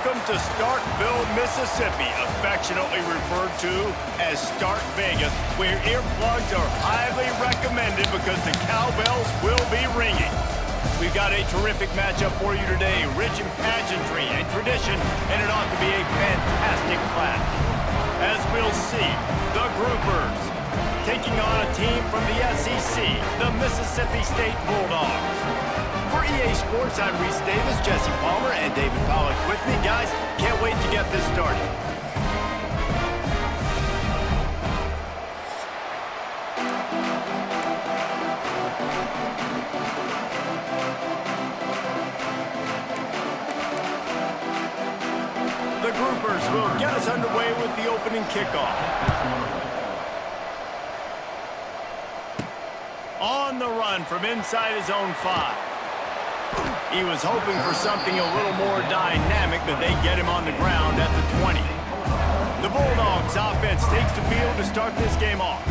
Welcome to Starkville, Mississippi, affectionately referred to as Stark Vegas, where earplugs are highly recommended because the cowbells will be ringing. We've got a terrific matchup for you today, rich in pageantry and tradition, and it ought to be a fantastic clash. As we'll see, the Groupers taking on a team from the SEC, the Mississippi State Bulldogs. For EA Sports, I'm Reese Davis, Jesse Palmer, and David Pollock with me. Guys, can't wait to get this started. The Groupers will get us underway with the opening kickoff. On the run from inside his own 5. He was hoping for something a little more dynamic, but they get him on the ground at the 20. The Bulldogs offense takes the field to start this game off.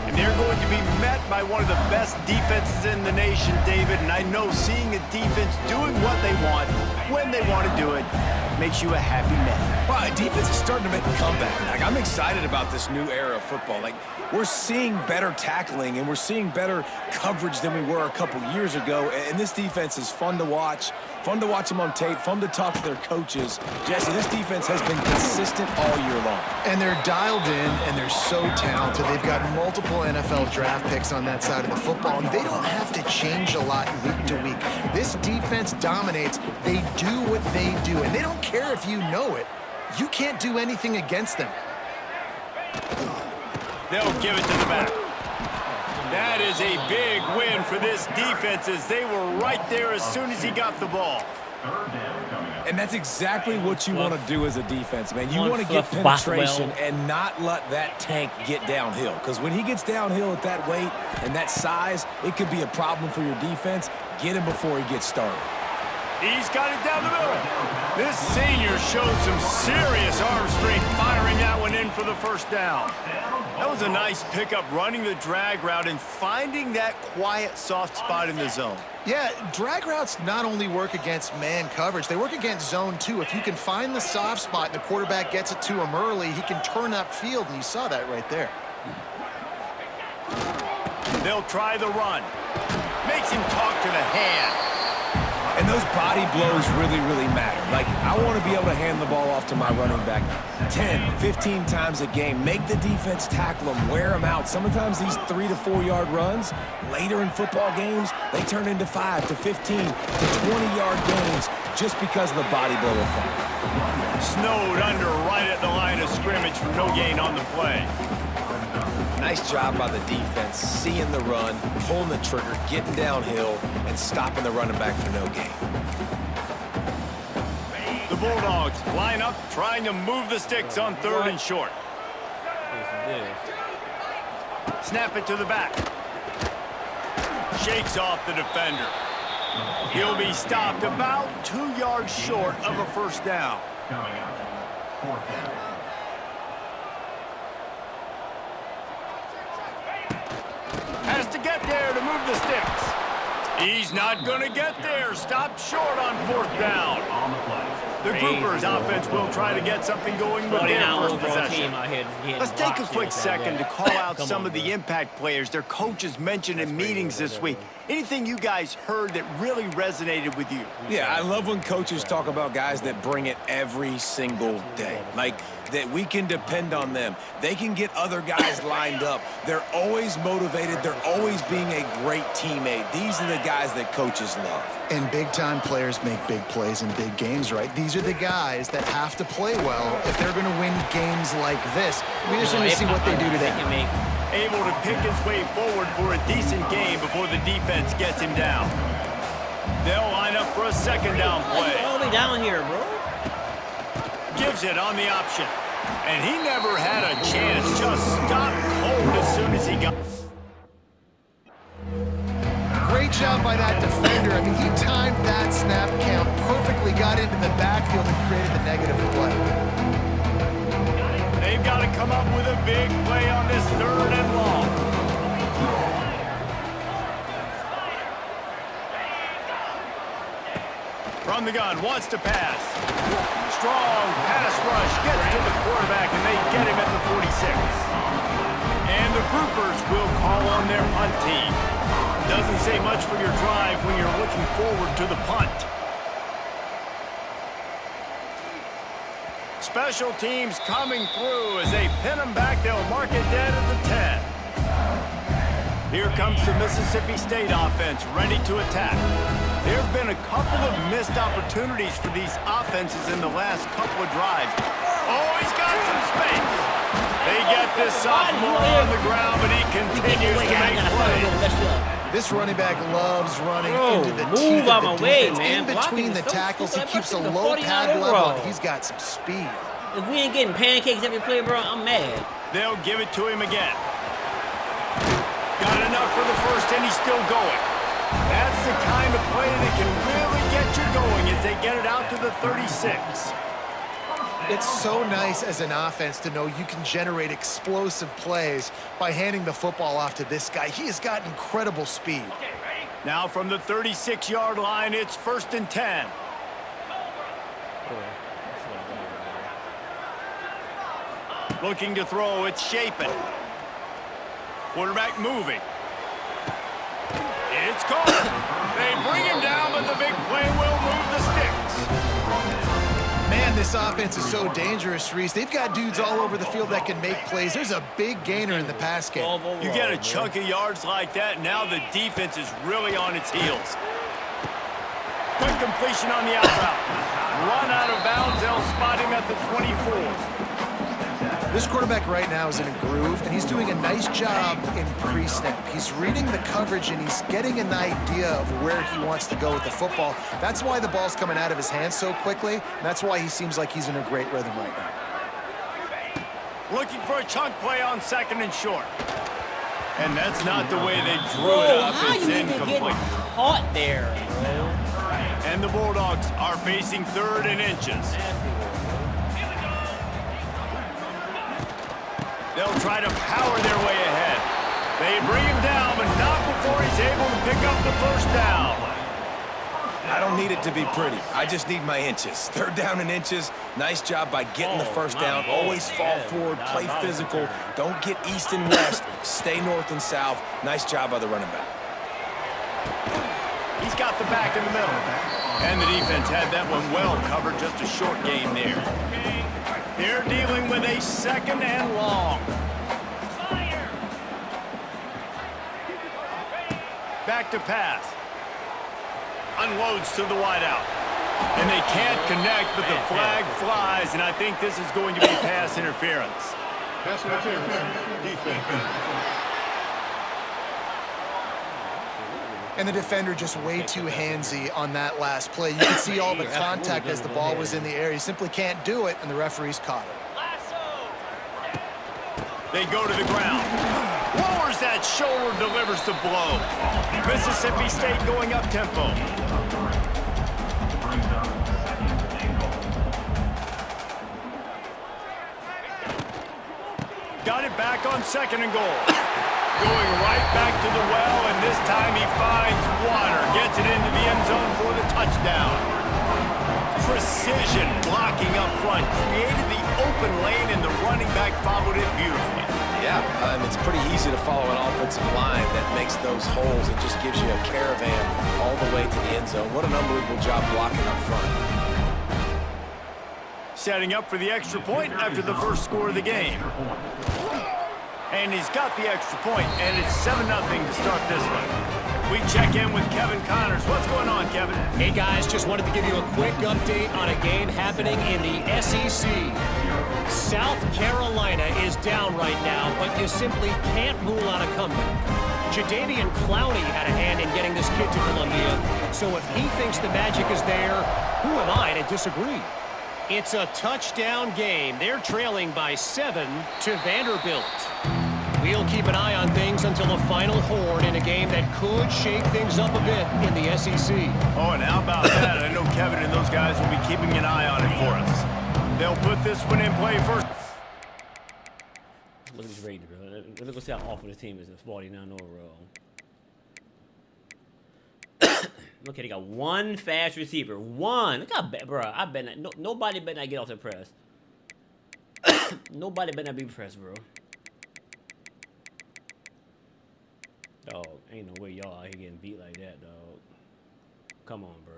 And they're going to be met by one of the best defenses in the nation, David. And I know seeing a defense doing what they want, when they want to do it, makes you a happy man. Well, defense is starting to make a comeback. Like, I'm excited about this new era of football. Like, we're seeing better tackling and we're seeing better coverage than we were a couple years ago. And this defense is fun to watch. Fun to watch them on tape. Fun to talk to their coaches. Jesse, this defense has been consistent all year long. And they're dialed in and they're so talented. They've got multiple NFL draft picks on that side of the football, and they don't have to change a lot week to week. This defense dominates. They do what they do, and they don't care if you know it. You can't do anything against them. They'll give it to the back. That is a big win for this defense as they were right there as soon as he got the ball. And that's exactly what you want to do as a defense, man. You want to get penetration and not let that tank get downhill. Because when he gets downhill at that weight and that size, it could be a problem for your defense. Get him before he gets started. He's got it down the middle. This senior shows some serious arm strength, firing that one in for the first down. That was a nice pickup, running the drag route and finding that quiet, soft spot in the zone. Yeah, drag routes not only work against man coverage, they work against zone too. If you can find the soft spot and the quarterback gets it to him early, he can turn upfield, and you saw that right there. They'll try the run. Makes him talk to the hand. And those body blows really, really matter. Like, I want to be able to hand the ball off to my running back 10, 15 times a game. Make the defense tackle them, wear them out. Sometimes these 3 to 4 yard runs, later in football games, they turn into 5 to 15 to 20-yard gains just because of the body blow effect. Snowed under right at the line of scrimmage for no gain on the play. Nice job by the defense, seeing the run, pulling the trigger, getting downhill, and stopping the running back for no gain. The Bulldogs line up, trying to move the sticks on 3rd and short. Snap it to the back. Shakes off the defender. He'll be stopped about 2 yards short of a first down. Coming up, 4th down. Has to get there to move the sticks. He's not going to get there. Stopped short on 4th down. On the play. The Groupers offense will try to get something going with their first possession. Let's take a quick second to call out some of the impact players their coaches mentioned in meetings this week. Anything you guys heard that really resonated with you? Yeah, I love when coaches talk about guys that bring it every single day. Like, that we can depend on them. They can get other guys lined up. They're always motivated. They're always being a great teammate. These are the guys that coaches love. And big-time players make big plays in big games, right? These are the guys that have to play well if they're going to win games like this. We just need to see what they do today. Able to pick his way forward for a decent game before the defense gets him down. They'll line up for a 2nd down play. Only down here, bro. Gives it on the option. And he never had a chance. Just stopped cold as soon as he got. Great job by that defender. I mean, he timed that snap count perfectly, got into the backfield and created the negative play. They've got to come up with a big play on this 3rd and long. On the gun, wants to pass. Strong pass rush, gets to the quarterback, and they get him at the 46. And the groupers will call on their punt team. Doesn't say much for your drive when you're looking forward to the punt. Special teams coming through as they pin them back. They'll mark it dead at the 10. Here comes the Mississippi State offense, ready to attack. There have been a couple of missed opportunities for these offenses in the last couple of drives. Oh, he's got some space. They get this sophomore on the ground, but he continues to make plays. This running back loves running into the teeth of the defense. In between the tackles, he keeps a low pad level, and he's got some speed. If we ain't getting pancakes every play, bro, I'm mad. They'll give it to him again. Got enough for the first, and he's still going. That's the kind of play that can really get you going as they get it out to the 36. It's so nice as an offense to know you can generate explosive plays by handing the football off to this guy. He has got incredible speed. Now from the 36-yard line, it's 1st and 10. Looking to throw, it's Shapen. Quarterback moving. It's caught. They bring him down, but the big play will move the sticks. Man, this offense is so dangerous, Reese. They've got dudes all over the field that can make plays. There's a big gainer in the pass game. You get a chunk of yards like that, now the defense is really on its heels. Quick completion on the out route. Run out of bounds, they'll spot him at the 24. This quarterback right now is in a groove, and he's doing a nice job in pre-snap. He's reading the coverage, and he's getting an idea of where he wants to go with the football. That's why the ball's coming out of his hands so quickly, and that's why he seems like he's in a great rhythm right now. Looking for a chunk play on 2nd and short. And that's not the way they drew it up. How It's you even get incomplete. caught there, bro? And the Bulldogs are facing 3rd and inches. They'll try to power their way ahead. They bring him down, but not before he's able to pick up the 1st down. I don't need it to be pretty. I just need my inches. 3rd down and inches. Nice job by getting the 1st down. Always fall forward, play physical. Don't get east and west. Stay north and south. Nice job by the running back. He's got the back in the middle. And the defense had that one well covered, just a short gain there. They're dealing with a 2nd and long. Back to pass. Unloads to the wideout. And they can't connect, but the flag flies, and I think this is going to be pass interference. Pass interference. Defense. And the defender just way too handsy on that last play. You can see all the contact as the ball was in the air. He simply can't do it, and the referees caught it. They go to the ground. Lowers that shoulder, delivers the blow. Mississippi State going up tempo. Got it back on 2nd and goal. Going right back to the well, and this time he finds water. Gets it into the end zone for the touchdown. Precision blocking up front. Created the open lane, and the running back followed it beautifully. Yeah, it's pretty easy to follow an offensive line that makes those holes. It just gives you a caravan all the way to the end zone. What an unbelievable job blocking up front. Setting up for the extra point after the 1st score of the game. And he's got the extra point, and it's 7-0 to start this one. We check in with Kevin Connors. What's going on, Kevin? Hey, guys, just wanted to give you a quick update on a game happening in the SEC. South Carolina is down right now, but you simply can't rule out a comeback. Jadeveon Clowney had a hand in getting this kid to Columbia, so if he thinks the magic is there, who am I to disagree? It's a touchdown game. They're trailing by 7 to Vanderbilt. We'll keep an eye on things until the final horn in a game that could shake things up a bit in the SEC. Oh, and how about that? I know Kevin and those guys will be keeping an eye on it for us. They'll put this one in play first. Look at this rating, bro. Look at how awful this team is at 49 overall. Okay, they got one fast receiver. One. Look how bad, bro. I bet not. Nobody better not get off the press. Nobody better not be pressed, bro. Dog, ain't no way y'all out here getting beat like that, dog. Come on, bro.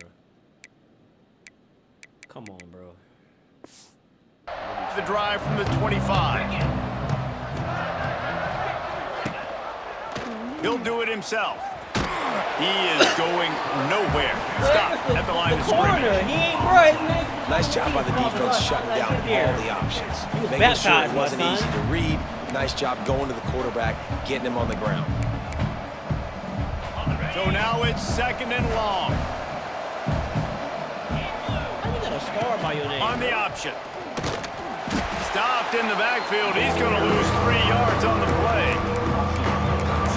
Come on, bro. The drive from the 25. He'll do it himself. He is going nowhere. Stop at the line of scrimmage. He ain't right. Nice job by the defense shutting down all the options. Making sure it wasn't easy to read. Nice job going to the quarterback, getting him on the ground. So now it's 2nd and long. How you got a star by your name? On the option. Stopped in the backfield. He's going to lose 3 yards on the play.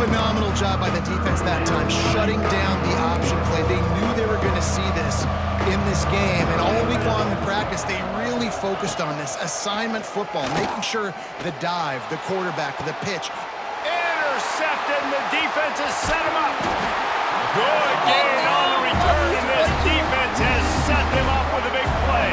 Phenomenal job by the defense that time, shutting down the option play. They knew they were going to see this in this game, and all week long in practice, they really focused on this assignment football, making sure the dive, the quarterback, the pitch. Intercepted, and the defense has set him up. Good gain on the return, and this defense has set them up with a big play.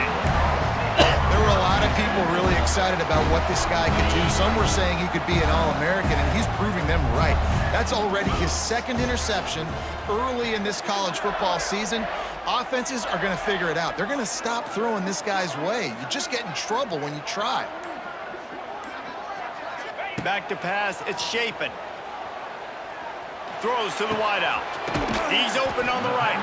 There were a lot of people really excited about what this guy could do. Some were saying he could be an All-American, and he's proving them right. That's already his 2nd interception early in this college football season. Offenses are going to figure it out. They're going to stop throwing this guy's way. You just get in trouble when you try. Back to pass, it's Shapen. Throws to the wideout. He's open on the right.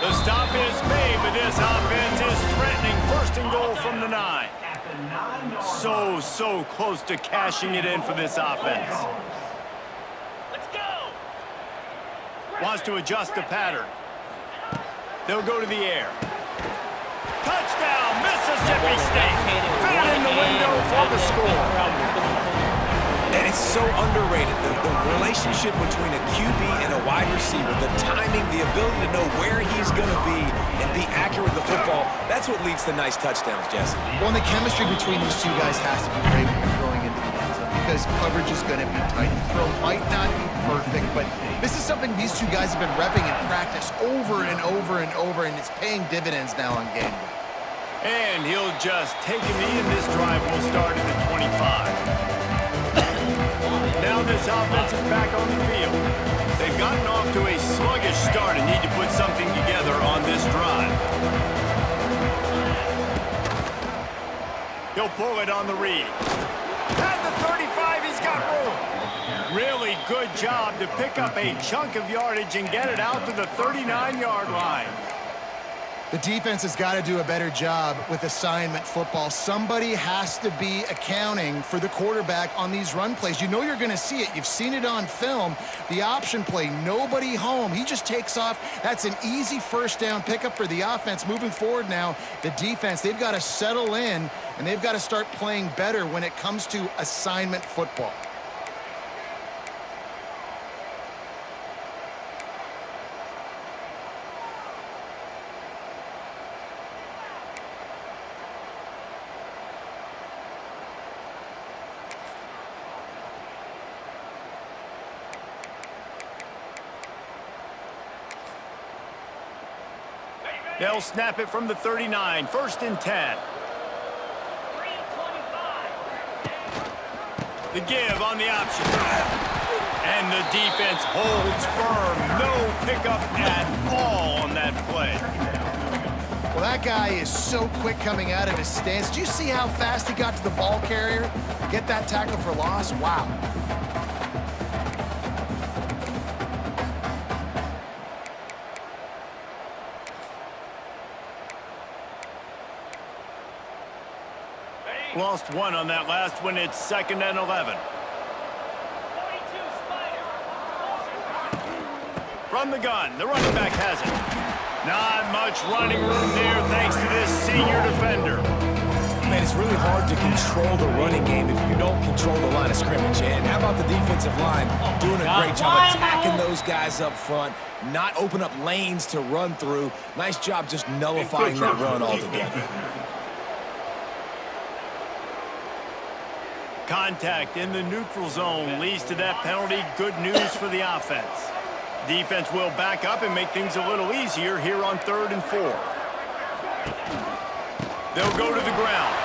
The stop is made, but this offense is threatening 1st and goal from the 9. So close to cashing it in for this offense. Let's go. Wants to adjust the pattern. They'll go to the air. Touchdown, Mississippi State. Fit it in the window for the score. And it's so underrated, the relationship between a QB and a wide receiver, the timing, the ability to know where he's going to be and be accurate with the football, that's what leads to nice touchdowns, Jesse. Well, and the chemistry between these two guys has to be great when you're throwing into the end zone because coverage is going to be tight. The throw might not be perfect, but this is something these two guys have been repping in practice over and over and over, and it's paying dividends now on game day. And he'll just take a knee, and this drive will start at the 25. Now this offense is back on the field. They've gotten off to a sluggish start and need to put something together on this drive. He'll pull it on the read. At the 35, he's got room. Really good job to pick up a chunk of yardage and get it out to the 39-yard line. The defense has got to do a better job with assignment football. Somebody has to be accounting for the quarterback on these run plays. You know you're going to see it. You've seen it on film. The option play, nobody home. He just takes off. That's an easy 1st down pickup for the offense. Moving forward now, the defense, they've got to settle in, and they've got to start playing better when it comes to assignment football. They'll snap it from the 39, 1st and 10. The give on the option. And the defense holds firm. No pickup at all on that play. Well, that guy is so quick coming out of his stance. Do you see how fast he got to the ball carrier? Get that tackle for loss? Wow. Lost one on that last one. It's 2nd and 11. From the gun, the running back has it. Not much running room there thanks to this senior defender. Man, it's really hard to control the running game if you don't control the line of scrimmage. And how about the defensive line doing a great job attacking those guys up front, not open up lanes to run through. Nice job just nullifying that run altogether. Contact in the neutral zone leads to that penalty. Good news for the offense. Defense will back up and make things a little easier here on 3rd and 4. They'll go to the ground.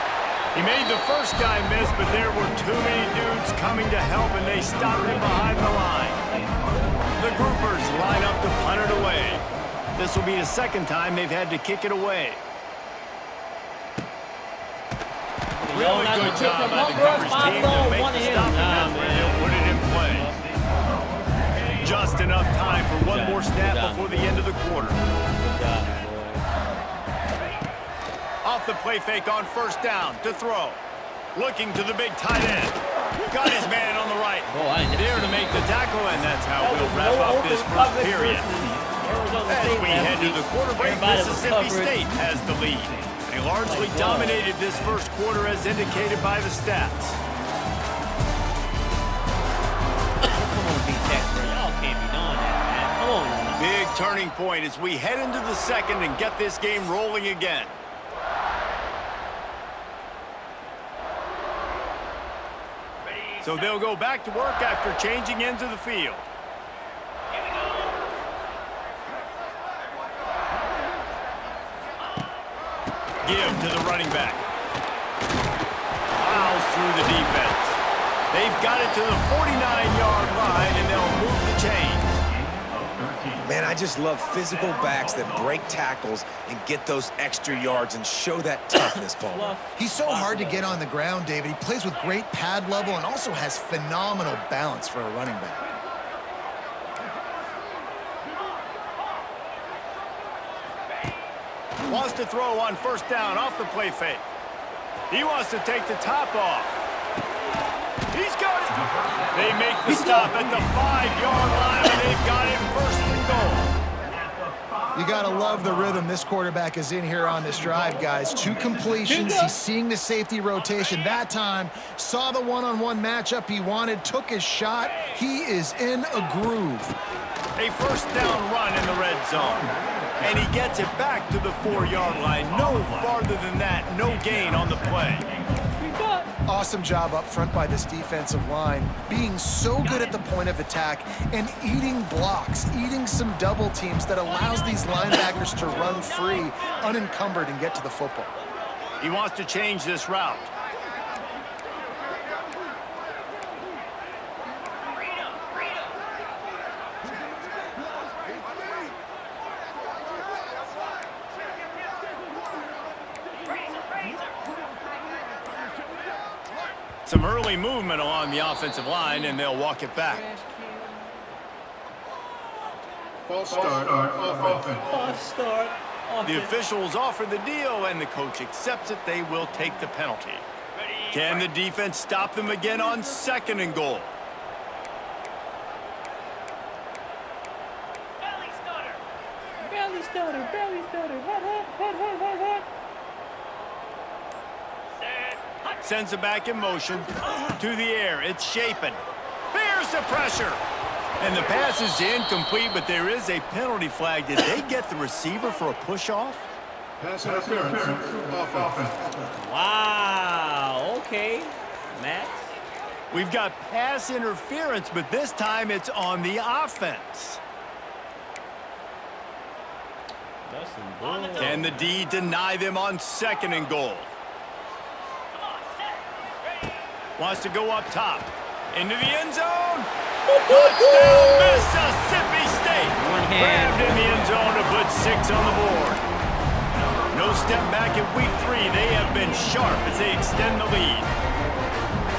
He made the first guy miss, but there were too many dudes coming to help, and they stopped him behind the line. The groupers line up to punt it away. This will be the second time they've had to kick it away. Really good job by the coverage team to make the stop, and that's where they'll put it in play. Just enough time for one more snap before the end of the quarter. Off the play fake on 1st down to throw. Looking to the big tight end. Got his man on the right. There to make the tackle, and that's how we'll wrap up this first period. As we head to the quarter break, Mississippi State has the lead. They largely dominated this first quarter as indicated by the stats. Big turning point as we head into the second and get this game rolling again. So they'll go back to work after changing into the field. Give to the running back. Fouls through the defense. They've got it to the 49-yard line, and they'll move the chains. Man, I just love physical backs that break tackles and get those extra yards and show that toughness, Paul. He's so hard to get on the ground, David. He plays with great pad level and also has phenomenal balance for a running back. Wants to throw on 1st down off the play fake. He wants to take the top off. He's got it. They make the stop at the 5-yard line, and they've got it 1st and goal. You got to love the rhythm this quarterback is in here on this drive, guys. 2 completions. He's seeing the safety rotation. That time, saw the one-on-one matchup he wanted, took his shot. He is in a groove. A 1st down run in the red zone. And he gets it back to the 4-yard line. No farther than that. No gain on the play. Awesome job up front by this defensive line, being so good at the point of attack and eating blocks, eating some double teams that allows these linebackers to run free, unencumbered, and get to the football. He wants to change this route. Some early movement along the offensive line, and they'll walk it back. False start on offense. The officials offer the deal, and the coach accepts it. They will take the penalty. Can the defense stop them again on 2nd and goal? Belly stutter, belly stutter. Hot, hot, hot, hot, hot, hot. Sends it back in motion to the air. It's Shapen. There's the pressure. And the pass is incomplete, but there is a penalty flag. Did they get the receiver for a push-off? Pass interference. Offense. Wow. Okay, Max. We've got pass interference, but this time it's on the offense. That's some bull. Can the D deny them on 2nd and goal? Wants to go up top. Into the end zone. Touchdown, Mississippi State. One hand. Grabbed in the end zone to put 6 on the board. No step back in week 3. They have been sharp as they extend the lead.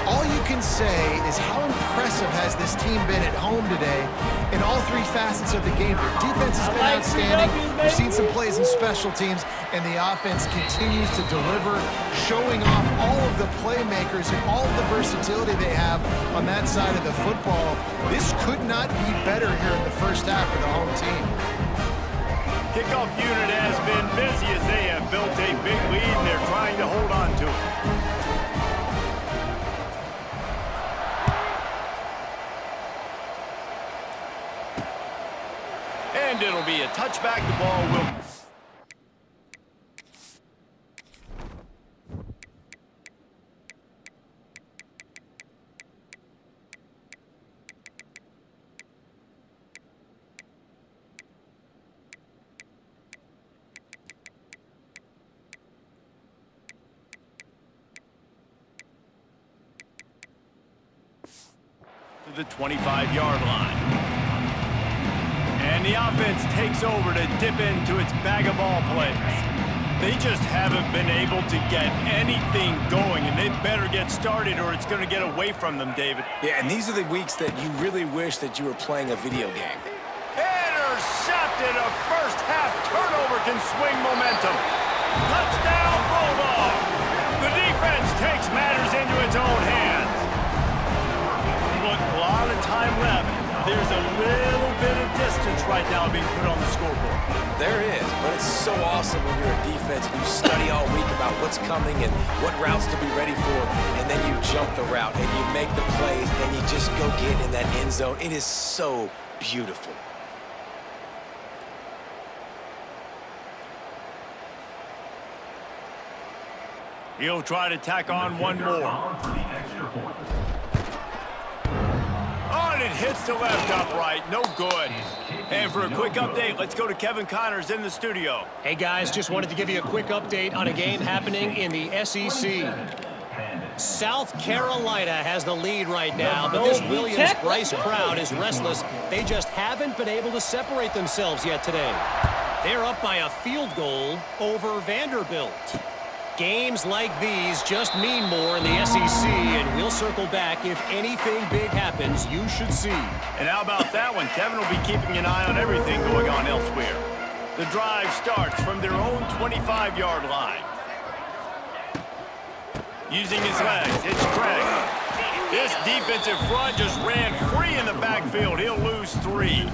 All you can say is how impressive has this team been at home today in all 3 facets of the game. Their defense has been outstanding. We've seen some plays in special teams, and the offense continues to deliver, showing off all of the playmakers and all of the versatility they have on that side of the football. This could not be better here in the first half for the home team. Kickoff unit has been busy as they have built a big lead, and they're trying to hold on to it. And it'll be a touchback. The ball will... to the 25-yard line. And the offense takes over to dip into its bag of ball plays. They just haven't been able to get anything going, and they better get started or it's going to get away from them, David. Yeah, and these are the weeks that you really wish that you were playing a video game. Intercepted. A first-half turnover can swing momentum. Touchdown, Bulldogs. The defense takes matters into its own hands. Look, a lot of time left. There's a little bit of distance right now being put on the scoreboard. There is, but it's so awesome when you're a defense and you study all week about what's coming and what routes to be ready for, and then you jump the route and you make the plays and you just go get in that end zone. It is so beautiful. He'll try to tack on one more. Oh, and it hits the left upright. No good. And for a quick update, let's go to Kevin Connors in the studio. Hey, guys, just wanted to give you a quick update on a game happening in the SEC. South Carolina has the lead right now, but this Williams-Bryce crowd is restless. They just haven't been able to separate themselves yet today. They're up by a field goal over Vanderbilt. Games like these just mean more in the SEC, and we'll circle back if anything big happens you should see. And how about that one? Kevin will be keeping an eye on everything going on elsewhere. The drive starts from their own 25-yard line. Using his legs, it's Craig. This defensive front just ran free in the backfield. He'll lose 3.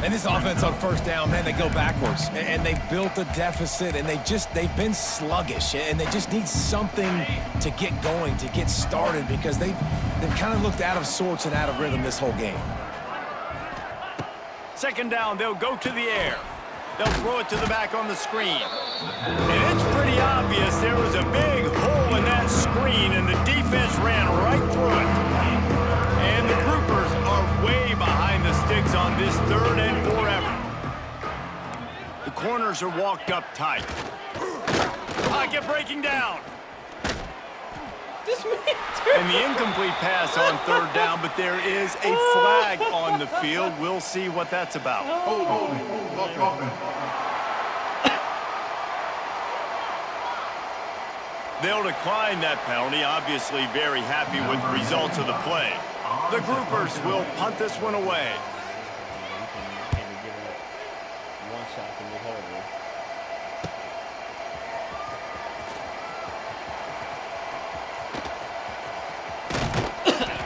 And this offense on first down, man, they go backwards. And they built a deficit, and they've been sluggish. And they just need something to get going, to get started, because they've kind of looked out of sorts and out of rhythm this whole game. Second down, they'll go to the air. They'll throw it to the back on the screen. And it's pretty obvious there was a big hole in that screen, and the defense ran right through it. And the groupers are way behind the sticks on this 3rd and forever. The corners are walked up tight. Pocket breaking down. And the incomplete pass on 3rd down, but there is a flag on the field. We'll see what that's about. They'll decline that penalty, obviously very happy with the results of the play. The groupers will punt this one away.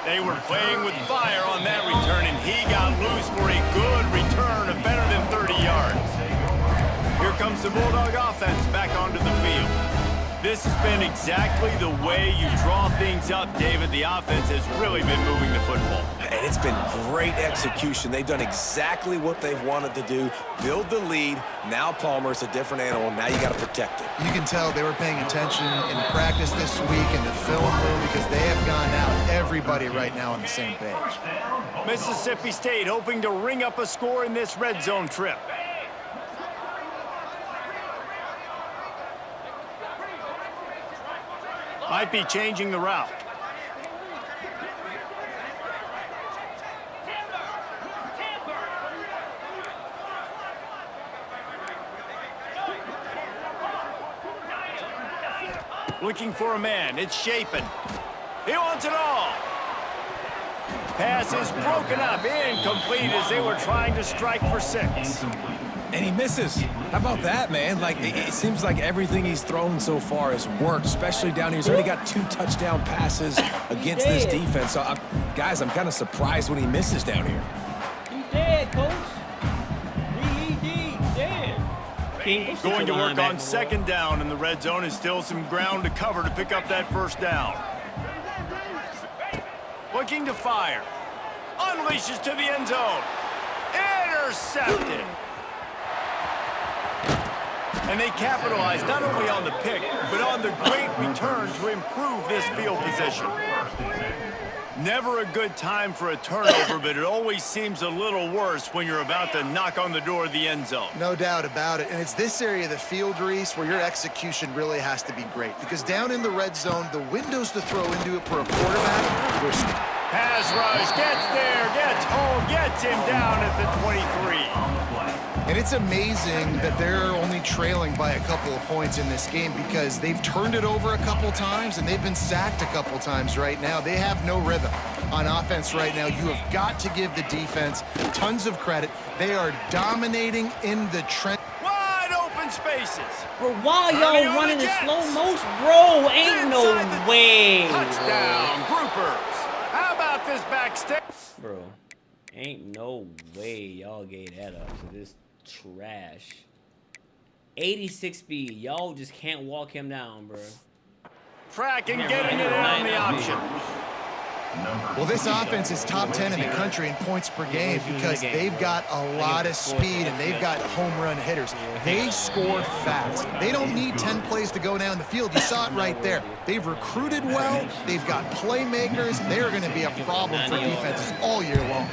They were playing with fire on that return, and he got loose for a good return of better than 30 yards. Here comes the Bulldog offense back onto the field. This has been exactly the way you draw things up, David. The offense has really been moving the football. And it's been great execution. They've done exactly what they've wanted to do. Build the lead. Now Palmer's a different animal. Now you got to protect it. You can tell they were paying attention in practice this week in the film room because they have gone out, everybody right now on the same page. Mississippi State hoping to ring up a score in this red zone trip. Might be changing the route. Looking for a man. It's Shapen. He wants it all. Pass is broken up. Incomplete as they were trying to strike for 6. And he misses. How about that, man? Like, it seems like everything he's thrown so far has worked, especially down here. He's already got 2 touchdown passes against this defense. So, guys, I'm kind of surprised when he misses down here. He's dead, coach. He's dead. Going to work on 2nd down, and the red zone is still some ground to cover to pick up that 1st down. Looking to fire. Unleashes to the end zone. Intercepted. And they capitalize not only on the pick, but on the great return to improve this field position. Never a good time for a turnover, but it always seems a little worse when you're about to knock on the door of the end zone. No doubt about it. And it's this area of the field, Reese, where your execution really has to be great. Because down in the red zone, the windows to throw into it for a quarterback, Pass rush, gets there, gets home, gets him down at the 23. And it's amazing that they're only trailing by a couple of points in this game because they've turned it over a couple times and they've been sacked a couple times right now. They have no rhythm on offense right now. You have got to give the defense tons of credit. They are dominating in the trench. Wide open spaces. Bro, why y'all running in slow motion? Bro, ain't no way. Touchdown, groupers. How about this backstage? Bro, ain't no way y'all gave that up to this trash. 86 speed. Y'all just can't walk him down, bro. Track and getting it on the option. Well, this offense is top 10 in the country in points per game because they've got a lot of speed and they've got home run hitters. They score fast. They don't need 10 plays to go down the field. You saw it right there. They've recruited well. They've got playmakers. They're going to be a problem for defenses all year long.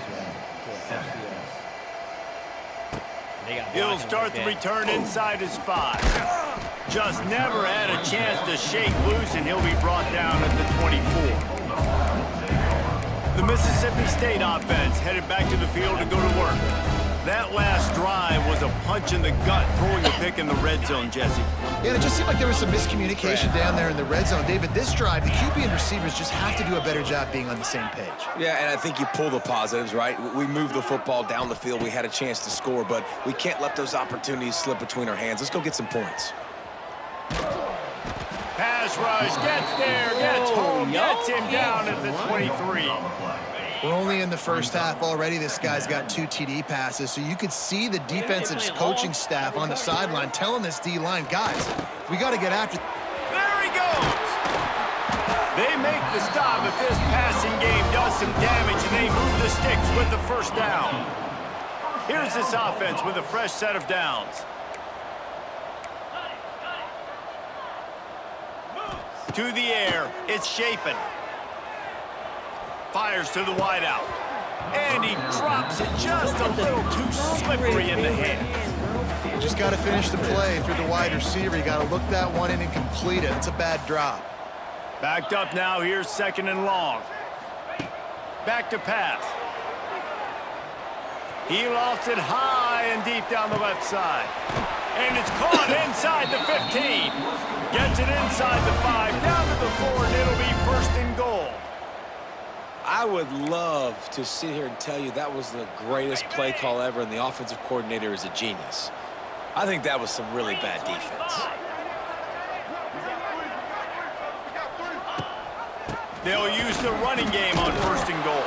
He'll start the return inside his 5. Just never had a chance to shake loose, and he'll be brought down at the 24. The Mississippi State offense headed back to the field to go to work. That last drive was a punch in the gut, throwing a pick in the red zone, Jesse. Yeah, it just seemed like there was some miscommunication down there in the red zone. David, this drive, the QB and receivers just have to do a better job being on the same page. Yeah, and I think you pull the positives, right? We moved the football down the field. We had a chance to score, but we can't let those opportunities slip between our hands. Let's go get some points. Pass rush, gets there, gets home, gets him down at the 23. We're only in the first half already. This guy's got 2 TD passes, so you could see the defensive coaching staff on the sideline telling this D-line, guys, we got to get after. There he goes. They make the stop, but this passing game does some damage, and they move the sticks with the first down. Here's this offense with a fresh set of downs. To the air, it's Shapen. Fires to the wideout. And he drops it just a little too slippery in the hands. Just got to finish the play through the wide receiver. You got to look that one in and complete it. It's a bad drop. Backed up now, here's 2nd and long. Back to pass. He lofts it high and deep down the left side. And it's caught inside the 15. Gets it inside the 5, down to the 4, and it'll be 1st and goal. I would love to sit here and tell you that was the greatest play call ever, and the offensive coordinator is a genius. I think that was some really bad defense. They'll use the running game on 1st and goal.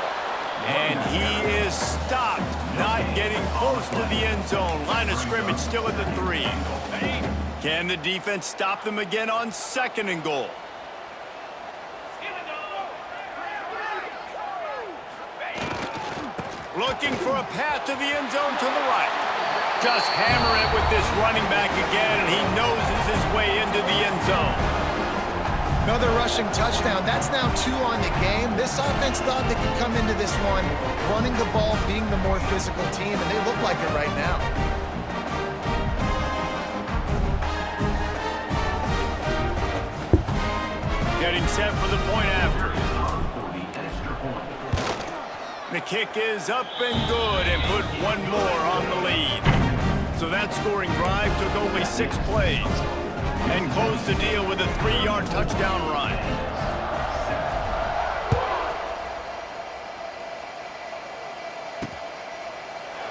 And he is stopped, not getting close to the end zone. Line of scrimmage still at the 3. Can the defense stop them again on 2nd and goal? Looking for a path to the end zone to the right. Just hammer it with this running back again, and he noses his way into the end zone. Another rushing touchdown. That's now 2 on the game. This offense thought they could come into this one running the ball, being the more physical team, and they look like it right now. Getting set for the point after. The kick is up and good and put 1 more on the lead. So that scoring drive took only 6 plays and closed the deal with a 3-yard touchdown run.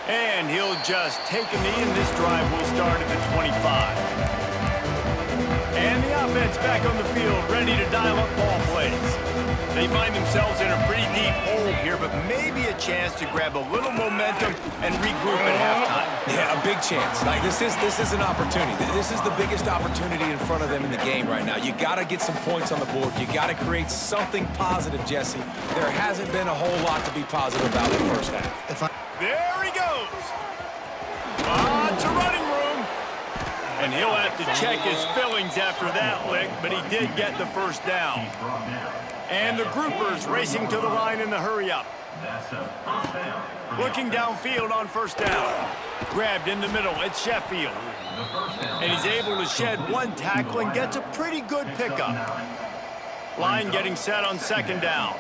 And he'll just take a knee, and this drive will start at the 25. And the offense back on the field, ready to dial up ball plays. They find themselves in a pretty deep hole here, but maybe a chance to grab a little momentum and regroup at halftime. Yeah, a big chance. Like this is an opportunity. This is the biggest opportunity in front of them in the game right now. You got to get some points on the board. You got to create something positive, Jesse. There hasn't been a whole lot to be positive about in the first half. There he goes. To running room. And he'll have to check his fillings after that lick, but he did get the first down. And the groupers racing to the line in the hurry-up. Looking downfield on 1st down. Grabbed in the middle, it's Sheffield. And he's able to shed 1 tackle and gets a pretty good pickup. Line getting set on 2nd down.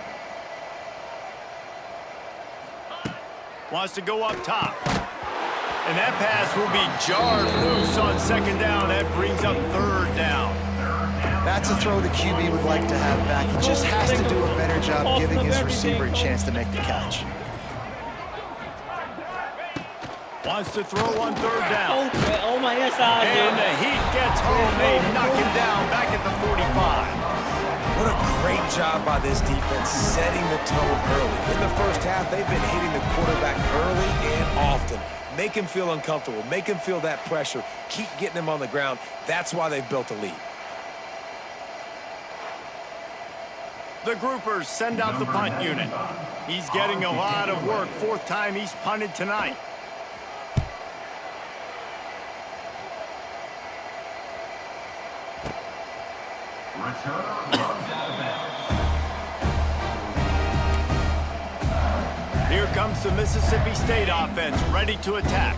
Wants to go up top. And that pass will be jarred loose on second down. That brings up third down. That's a throw the QB would like to have back. He just has to do a better job giving his receiver a chance to make the catch. Wants to throw on third down. Oh my SI. And the Heat gets home. They knock him down back at the 45. What a great job by this defense setting the tone early. In the first half, they've been hitting the quarterback early and often. Make him feel uncomfortable. Make him feel that pressure. Keep getting him on the ground. That's why they've built a lead. The groupers send out the punt unit. He's getting a lot of work. Fourth time he's punted tonight. Here comes the Mississippi State offense, ready to attack.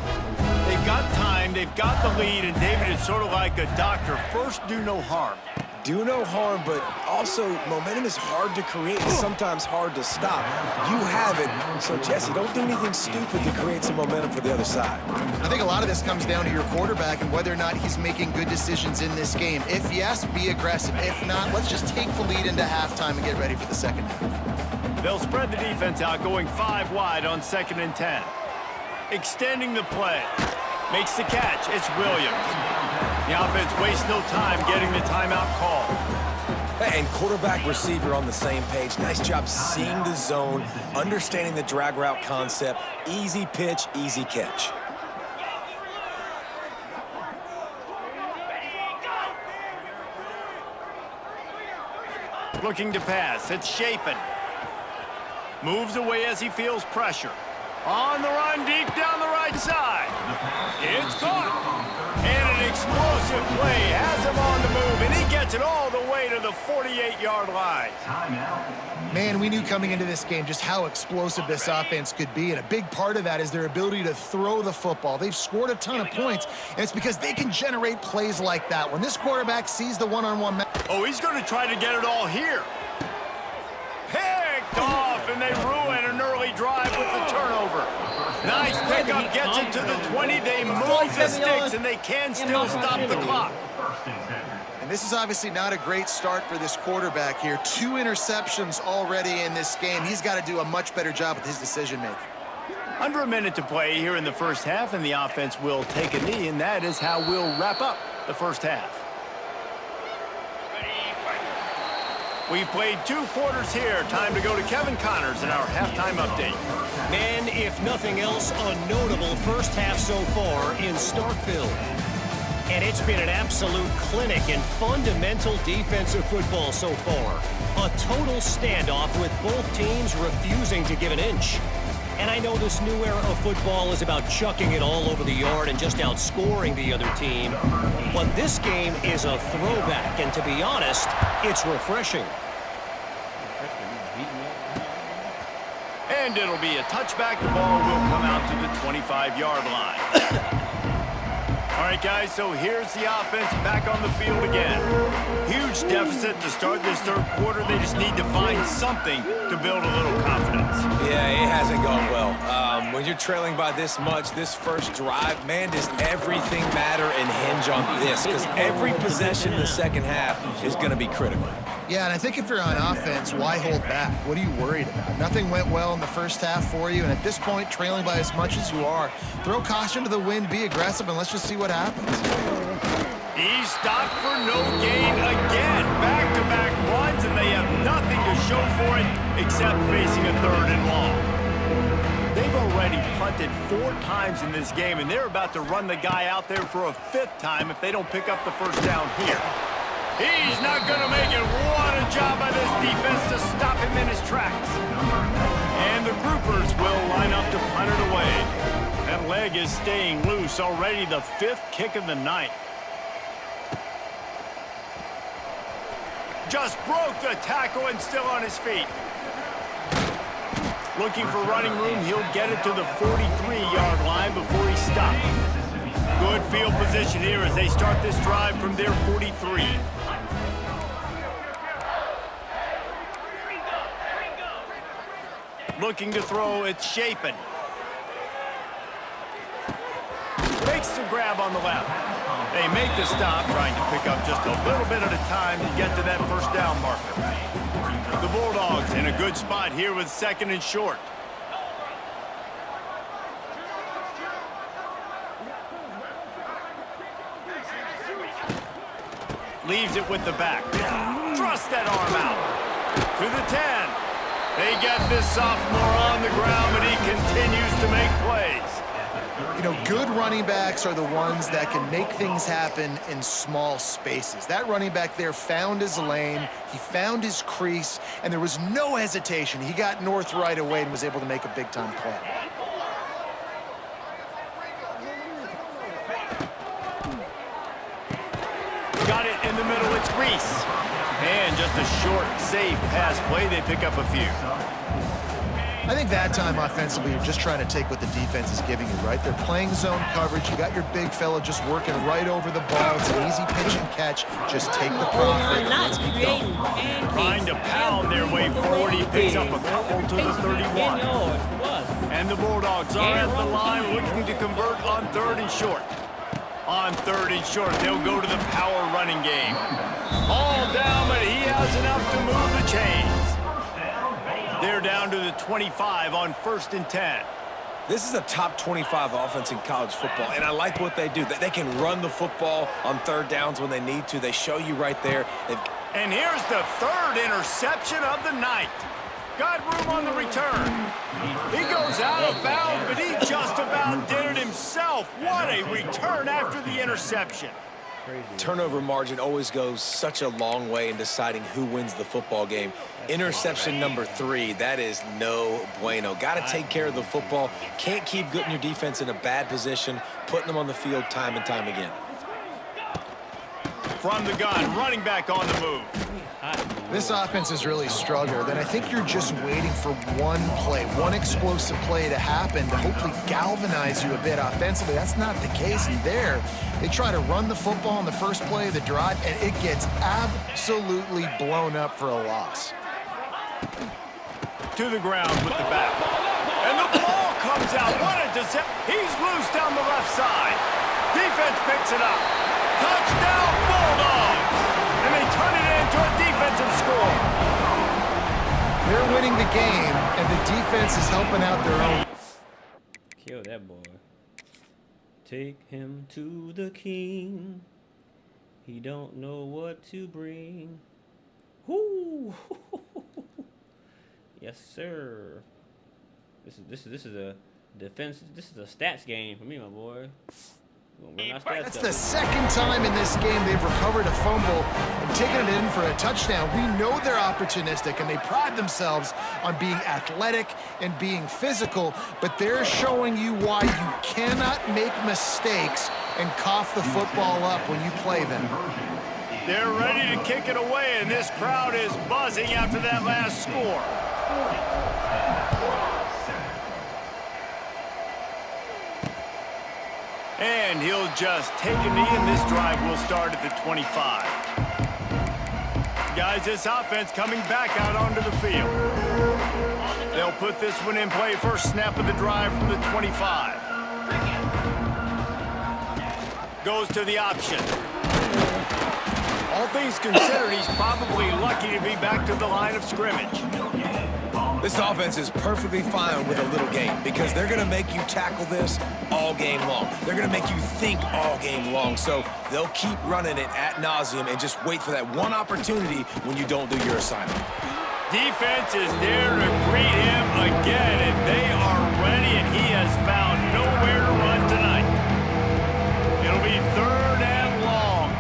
They've got time, they've got the lead, and David is sort of like a doctor. First, do no harm. Do no harm, but also momentum is hard to create and sometimes hard to stop. You have it, so Jesse, don't do anything stupid to create some momentum for the other side. I think a lot of this comes down to your quarterback and whether or not he's making good decisions in this game. If yes, be aggressive. If not, let's just take the lead into halftime and get ready for the second half. They'll spread the defense out, going 5 wide on 2nd and 10. Extending the play. Makes the catch. It's Williams. The offense wastes no time getting the timeout call. And quarterback receiver on the same page. Nice job seeing the zone, understanding the drag route concept. Easy pitch, easy catch. Looking to pass. It's Shapen. Moves away as he feels pressure. On the run, deep down the right side. It's caught. And an explosive play has him on the move, and he gets it all the way to the 48-yard line. Man, we knew coming into this game just how explosive this offense could be, and a big part of that is their ability to throw the football. They've scored a ton of points, and it's because they can generate plays like that. When this quarterback sees the one-on-one match. Oh, he's going to try to get it all here. Picked off, and they ruin an early drive with the turnover. Nice pickup, gets it to the 20. They move the sticks, and they can still stop the clock. And this is obviously not a great start for this quarterback here. 2 interceptions already in this game. He's got to do a much better job with his decision-making. Under a minute to play here in the first half, and the offense will take a knee, and that is how we'll wrap up the first half. We've played 2 quarters here. Time to go to Kevin Connors in our halftime update. Man, if nothing else, a notable first half so far in Starkville. And it's been an absolute clinic in fundamental defensive football so far. A total standoff with both teams refusing to give an inch. And I know this new era of football is about chucking it all over the yard and just outscoring the other team. But this game is a throwback, and to be honest, it's refreshing. And it'll be a touchback. The ball will come out to the 25-yard line. All right, guys, so here's the offense back on the field again. Huge deficit to start this third quarter. They just need to find something to build a little confidence. Yeah, it hasn't gone well. When you're trailing by this much, this first drive, man, does everything matter and hinge on this? Because every possession in the second half is going to be critical. Yeah, and I think if you're on offense, why hold back? What are you worried about? Nothing went well in the first half for you, and at this point, trailing by as much as you are, throw caution to the wind, be aggressive, and let's just see what happens. He's stopped for no gain again. Back-to-back runs, and they have nothing to show for it except facing a 3rd and long. They've already punted 4 times in this game, and they're about to run the guy out there for a 5th time if they don't pick up the first down here. He's not going to make it. What a job by this defense to stop him in his tracks. And the groupers will line up to punt it away. That leg is staying loose. Already the 5th kick of the night. Just broke the tackle and still on his feet. Looking for running room. He'll get it to the 43-yard line before he stops. Good field position here as they start this drive from their 43. Looking to throw, it's Shapen. Makes the grab on the left. They make the stop, trying to pick up just a little bit at a time to get to that first down marker. The Bulldogs in a good spot here with 2nd and short. Leaves it with the back. Thrusts that arm out. To the 10. They get this sophomore on the ground, but he continues to make plays. You know, good running backs are the ones that can make things happen in small spaces. That running back there found his lane, he found his crease, and there was no hesitation. He got north right away and was able to make a big-time play. Got it in the middle, it's Reese. And just a short, safe pass play, they pick up a few. I think that time offensively, you're just trying to take what the defense is giving you, right? They're playing zone coverage. You got your big fella just working right over the ball. It's an easy pitch and catch. Just take the profit and let's keep going. Trying to pound their way forward. He picks up a couple to the 31. And the Bulldogs are at the line looking to convert on 3rd and short. On 3rd and short, they'll go to the power running game. All down, but he has enough to move the chains. They're down to the 25 on 1st and 10. This is a top 25 offense in college football, and I like what they do. They can run the football on 3rd downs when they need to. They show you right there. And here's the 3rd interception of the night. Got room on the return. He goes out of bounds, but he just about did it himself. What a return after the interception. Turnover margin always goes such a long way in deciding who wins the football game. Interception number 3, that is no bueno. Got to take care of the football. Can't keep getting your defense in a bad position, putting them on the field time and time again. From the gun, running back on the move. This offense has really struggled, and I think you're just waiting for one play, one explosive play to happen to hopefully galvanize you a bit offensively. That's not the case, and there they try to run the football in the first play of the drive, and it gets absolutely blown up for a loss. To the ground with the back. And the ball comes out. What a deception. He's loose down the left side. Defense picks it up. Touchdown, Bulldogs! And they turn it into a defensive score. They're winning the game, and the defense is helping out their own. Kill that boy. Take him to the king. He don't know what to bring. Whoo! Yes, sir. This is a defense. This is a stats game for me, my boy. That's the second time in this game they've recovered a fumble and taken it in for a touchdown. We know they're opportunistic, and they pride themselves on being athletic and being physical, but they're showing you why you cannot make mistakes and cough the football up when you play them. They're ready to kick it away, and this crowd is buzzing after that last score. And he'll just take a knee, and this drive will start at the 25. Guys, this offense coming back out onto the field. They'll put this one in play. First snap of the drive from the 25. Goes to the option. All things considered, he's probably lucky to be back to the line of scrimmage. This offense is perfectly fine with a little game because they're going to make you tackle this all game long. They're going to make you think all game long. So they'll keep running it ad nauseum and just wait for that one opportunity when you don't do your assignment. Defense is there to greet him again, and they are ready, and he has found nowhere to run tonight. It'll be 3rd and long.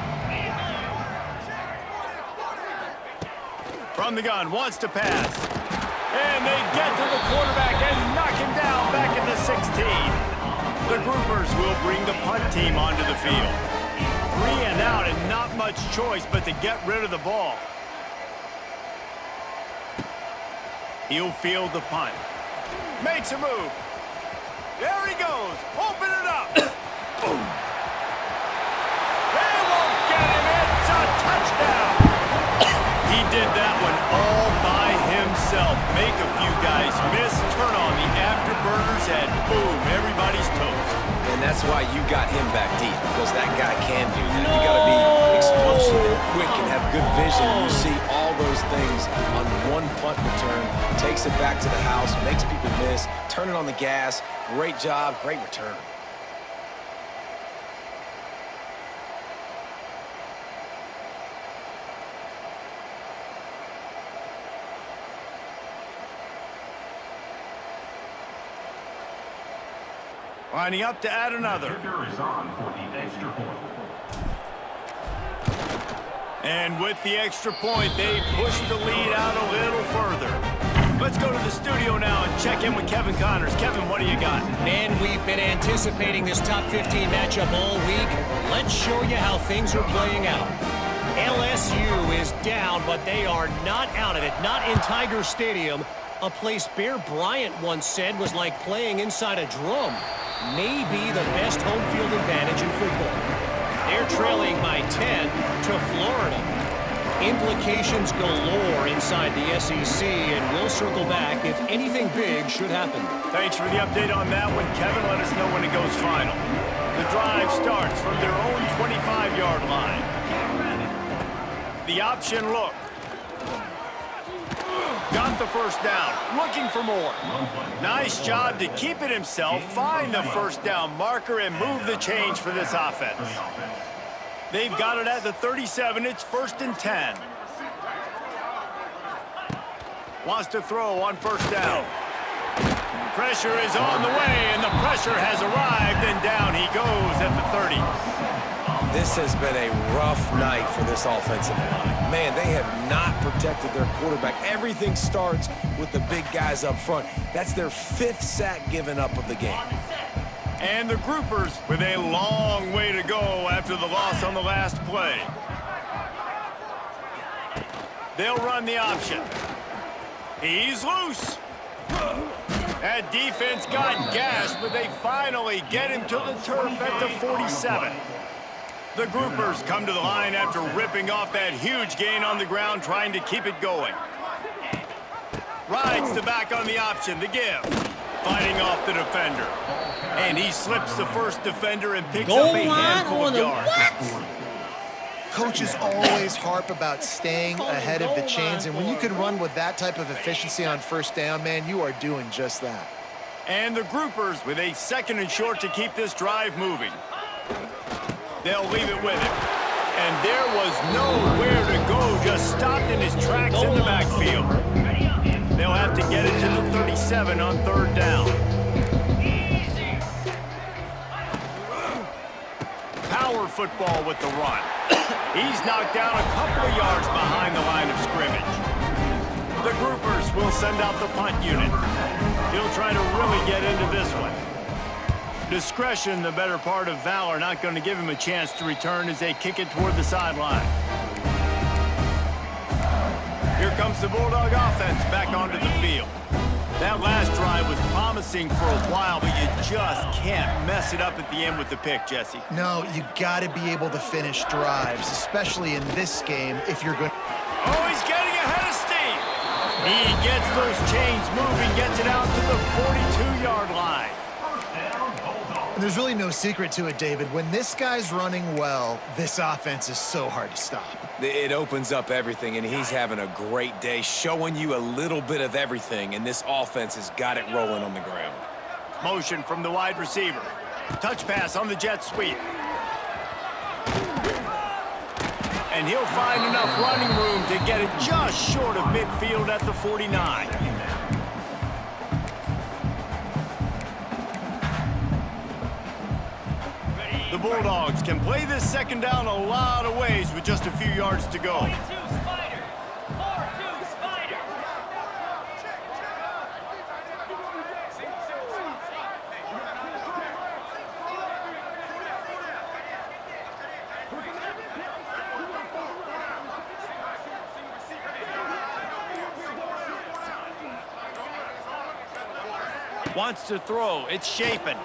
From the gun, wants to pass. And they get to the quarterback and knock him down back in the 16. The groupers will bring the punt team onto the field. 3 and out, and not much choice but to get rid of the ball. He'll field the punt. Makes a move. There he goes. Open it up. They won't get him. It's a touchdown. He did that one all by himself. make a few guys miss, turn on the afterburners, and boom, everybody's toast. And that's why you got him back deep, because that guy can do that. You got to be explosive and quick and have good vision. You see all those things on one punt return, takes it back to the house, makes people miss, turn it on the gas. Great job, great return. Lining up to add another. And with the extra point, they push the lead out a little further. Let's go to the studio now and check in with Kevin Connors. Kevin, what do you got? Man, we've been anticipating this top 15 matchup all week. Let's show you how things are playing out. LSU is down, but they are not out of it. Not in Tiger Stadium, a place Bear Bryant once said was like playing inside a drum. Maybe the best home field advantage in football. They're trailing by 10 to Florida. Implications galore inside the SEC, and we'll circle back if anything big should happen. Thanks for the update on that one, Kevin. Let us know when it goes final. The drive starts from their own 25-yard line. The option look. Got the first down, looking for more. Nice job to keep it himself, find the first down marker, and move the change for this offense. They've got it at the 37. It's 1st and 10. Wants to throw on first down. Pressure is on the way, and the pressure has arrived, and down he goes at the 30. This has been a rough night for this offensive line. Man, they have not protected their quarterback. Everything starts with the big guys up front. That's their 5th sack given up of the game. And the groupers with a long way to go after the loss on the last play. They'll run the option. He's loose. That defense got gashed, but they finally get him to the turf at the 47. The groupers come to the line after ripping off that huge gain on the ground, trying to keep it going. Rides the back on the option, the give. Fighting off the defender. And he slips the first defender and picks up a handful of yards. Coaches always harp about staying ahead of the chains, and when you can run with that type of efficiency on first down, man, you are doing just that. And the groupers with a 2nd and short to keep this drive moving. They'll leave it with him. And there was nowhere to go, just stopped in his tracks in the backfield. They'll have to get it to the 37 on 3rd down. Power football with the run. He's knocked down a couple of yards behind the line of scrimmage. The groupers will send out the punt unit. He'll try to really get into this one. Discretion, the better part of valor, not going to give him a chance to return as they kick it toward the sideline. Here comes the Bulldog offense back onto the field. That last drive was promising for a while, but you just can't mess it up at the end with the pick, Jesse. No, you got to be able to finish drives, especially in this game if you're going. Oh, he's getting ahead of steam. He gets those chains moving, gets it out to the 42-yard line. There's really no secret to it, David. When this guy's running well, this offense is so hard to stop. It opens up everything, and he's having a great day, showing you a little bit of everything, and this offense has got it rolling on the ground. Motion from the wide receiver. Touch pass on the jet sweep. And he'll find enough running room to get it just short of midfield at the 49. The Bulldogs can play this 2nd down a lot of ways with just a few yards to go. 42 Spider. 4-2 Spider. Wants to throw. It's Shapen.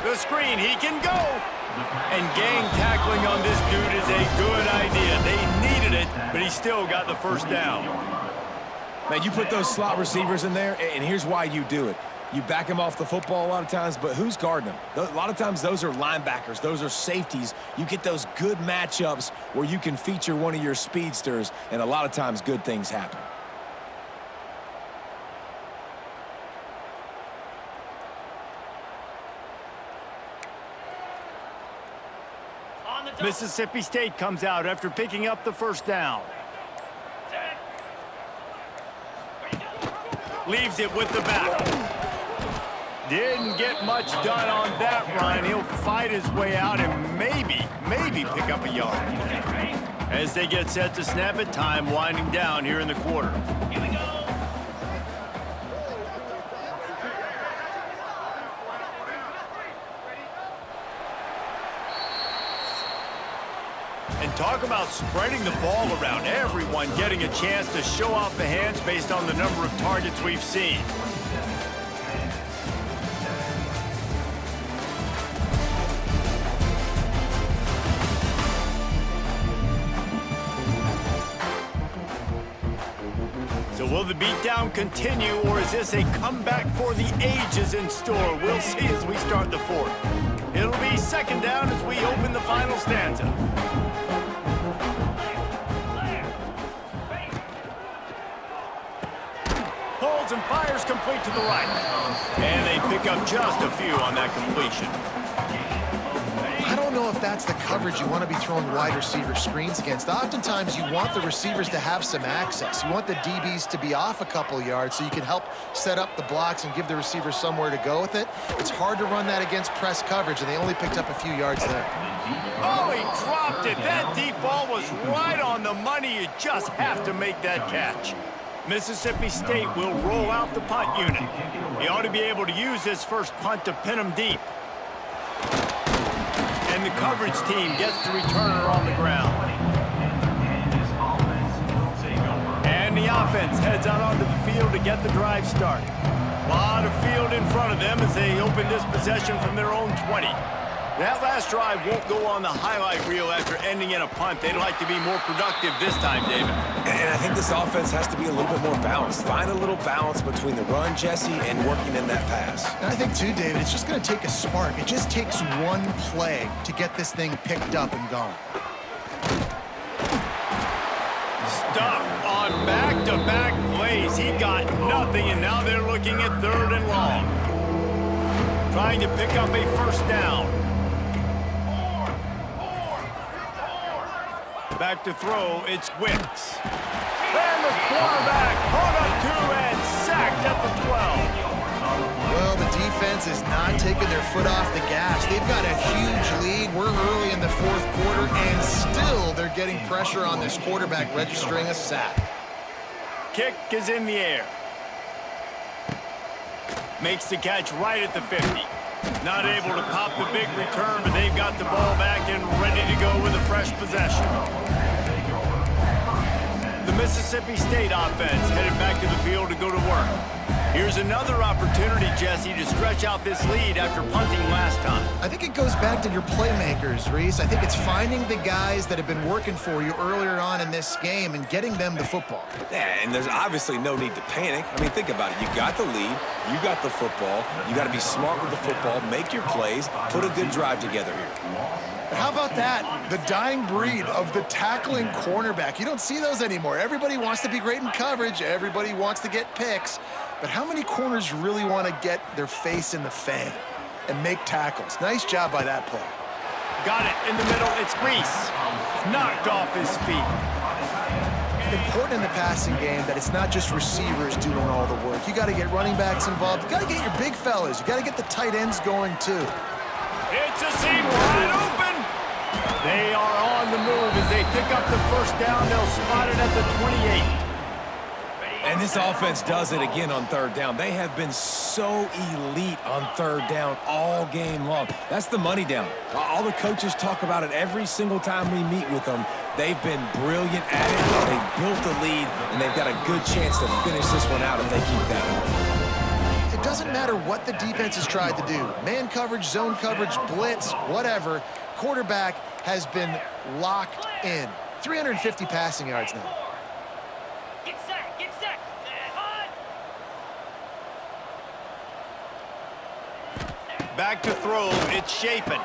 The screen, he can go. And gang tackling on this dude is a good idea. They needed it, but he still got the first down. Now, you put those slot receivers in there, and here's why you do it. You back them off the football a lot of times, but who's guarding them? A lot of times those are linebackers. Those are safeties. You get those good matchups where you can feature one of your speedsters, and a lot of times good things happen. Mississippi State comes out after picking up the first down. Leaves it with the back. Didn't get much done on that run. He'll fight his way out and maybe pick up a yard. As they get set to snap it, time winding down here in the quarter. Here we go. And talk about spreading the ball around. Everyone getting a chance to show off the hands based on the number of targets we've seen. So will the beatdown continue, or is this a comeback for the ages in store? We'll see as we start the fourth. It'll be second down as we open the final stanza. Holds and fires complete to the right. And they pick up just a few on that completion. I don't know if that's the coverage you want to be throwing wide receiver screens against. Oftentimes, you want the receivers to have some access. You want the DBs to be off a couple yards so you can help set up the blocks and give the receivers somewhere to go with it. It's hard to run that against press coverage, and they only picked up a few yards there. Oh, he dropped it. That deep ball was right on the money. You just have to make that catch. Mississippi State will roll out the punt unit. He ought to be able to use this first punt to pin him deep. And the coverage team gets the returner on the ground. And the offense heads out onto the field to get the drive started. A lot of field in front of them as they open this possession from their own 20. That last drive won't go on the highlight reel after ending in a punt. They'd like to be more productive this time, David. And I think this offense has to be a little bit more balanced. Find a little balance between the run, Jesse, and working in that pass. And I think, too, David, it's just going to take a spark. It just takes one play to get this thing picked up and going. Stuffed on back-to-back plays. He got nothing, and now they're looking at third and long. Trying to pick up a first down. Back to throw, it's Wicks. And the quarterback caught up to and sacked at the 12. Well, the defense is not taking their foot off the gas. They've got a huge lead. We're early in the fourth quarter, and still they're getting pressure on this quarterback, registering a sack. Kick is in the air. Makes the catch right at the 50. Not able to pop the big return, but they've got the ball back and ready to go with a fresh possession. The Mississippi State offense headed back to the field to go to work. Here's another opportunity, Jesse, to stretch out this lead after punting last time. I think it goes back to your playmakers, Reese. I think it's finding the guys that have been working for you earlier on in this game and getting them the football. Yeah, and there's obviously no need to panic. I mean, think about it. You got the lead. You got the football. You got to be smart with the football, make your plays, put a good drive together here. How about that? The dying breed of the tackling cornerback. You don't see those anymore. Everybody wants to be great in coverage. Everybody wants to get picks. But how many corners really want to get their face in the fan and make tackles? Nice job by that play. Got it in the middle. It's Reese. Knocked off his feet. Important in the passing game that it's not just receivers doing all the work. You got to get running backs involved. You got to get your big fellas. You got to get the tight ends going too. It's a seam wide open. They are on the move as they pick up the first down. They'll spot it at the 28. And this offense does it again on third down. They have been so elite on third down all game long. That's the money down. All the coaches talk about it every single time we meet with them. They've been brilliant at it. They've built the lead, and they've got a good chance to finish this one out if they keep that up. It doesn't matter what the defense has tried to do. Man coverage, zone coverage, blitz, whatever. Quarterback has been locked in. 350 passing yards now. Get set, get set. Back to throw. It's Shapen.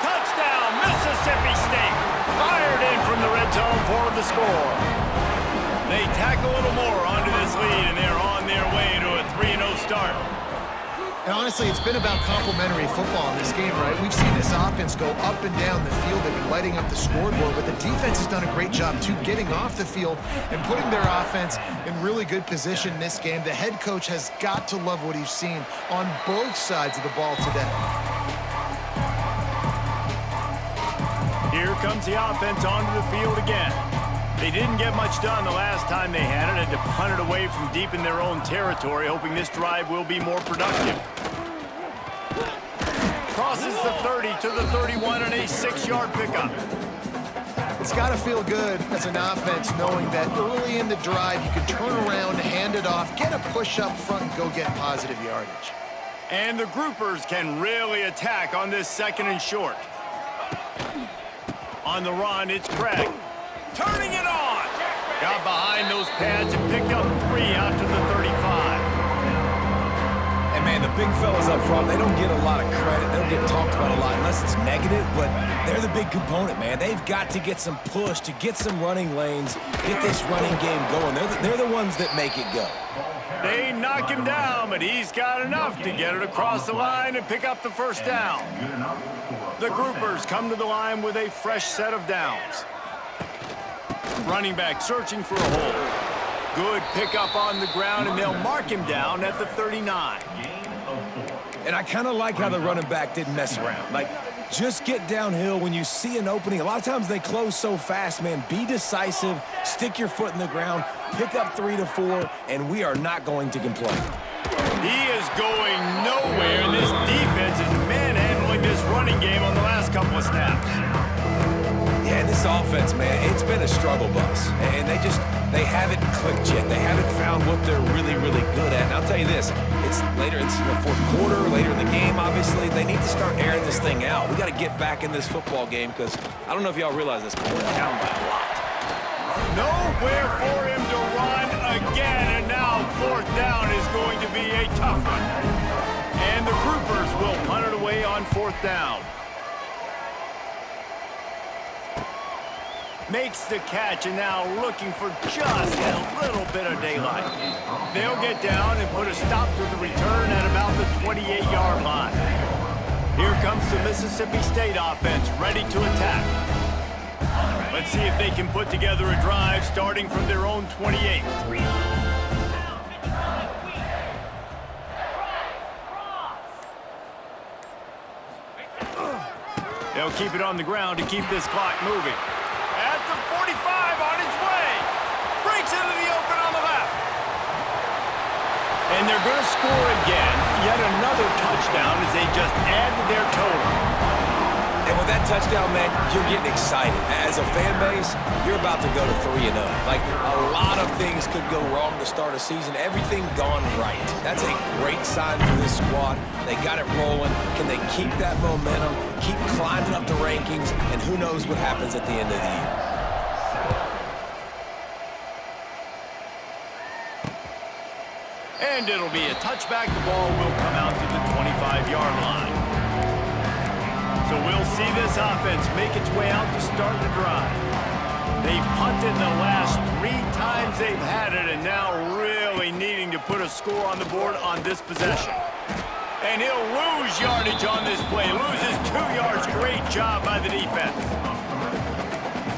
Touchdown, Mississippi State. Fired in from the red zone for the score. They tack a little more onto this lead, and they're on their way to a 3-0 start. And honestly, it's been about complementary football in this game, right? We've seen this offense go up and down the field. They've been lighting up the scoreboard, but the defense has done a great job, too, getting off the field and putting their offense in really good position in this game. The head coach has got to love what he's seen on both sides of the ball today. Here comes the offense onto the field again. They didn't get much done the last time they had it, had to punt it away from deep in their own territory, hoping this drive will be more productive. Crosses the 30 to the 31 and a 6-yard pickup. It's got to feel good as an offense knowing that early in the drive you can turn around, hand it off, get a push up front, and go get positive yardage. And the groupers can really attack on this 2nd and short. On the run, it's Craig. Turning it on. Got behind those pads and picked up 3 out to the 35. And man, the big fellas up front, they don't get a lot of credit. They don't get talked about a lot unless it's negative, but they're the big component, man. They've got to get some push, to get some running lanes, get this running game going. They're the ones that make it go. They knock him down, but he's got enough to get it across the line and pick up the first down. The groupers come to the line with a fresh set of downs. Running back searching for a hole. Good pickup on the ground, and they'll mark him down at the 39. And I kind of like how the running back didn't mess around. Like, just get downhill when you see an opening. A lot of times they close so fast, man. Be decisive, stick your foot in the ground, pick up 3 to 4, and we are not going to complain. He is going nowhere, and this defense is manhandling this running game on the last couple of snaps. Yeah, this offense, man, it's been a struggle bus. And they haven't clicked yet. They haven't found what they're really, really good at. And I'll tell you this, it's in the 4th quarter, later in the game, obviously. They need to start airing this thing out. We got to get back in this football game because I don't know if y'all realize this, but we're down by a lot. Nowhere for him to run again, and now 4th down is going to be a tough one. And the groupers will punt it away on 4th down. Makes the catch, and now looking for just a little bit of daylight. They'll get down and put a stop to the return at about the 28-yard line. Here comes the Mississippi State offense, ready to attack. Let's see if they can put together a drive starting from their own 28. They'll keep it on the ground to keep this clock moving. At the 45 on his way. Breaks into the open on the left. And they're going to score again. Yet another touchdown as they just add to their total. And with that touchdown, man, you're getting excited. As a fan base, you're about to go to 3-0. Like, a lot of things could go wrong to start a season. Everything gone right. That's a great sign for this squad. They got it rolling. Can they keep that momentum, keep climbing up the rankings, and who knows what happens at the end of the year. And it'll be a touchback. The ball will come out to the 25-yard line. So we'll see this offense make its way out to start the drive. They've punted the last 3 times they've had it, and now really needing to put a score on the board on this possession. And he'll lose yardage on this play. Loses 2 yards. Great job by the defense.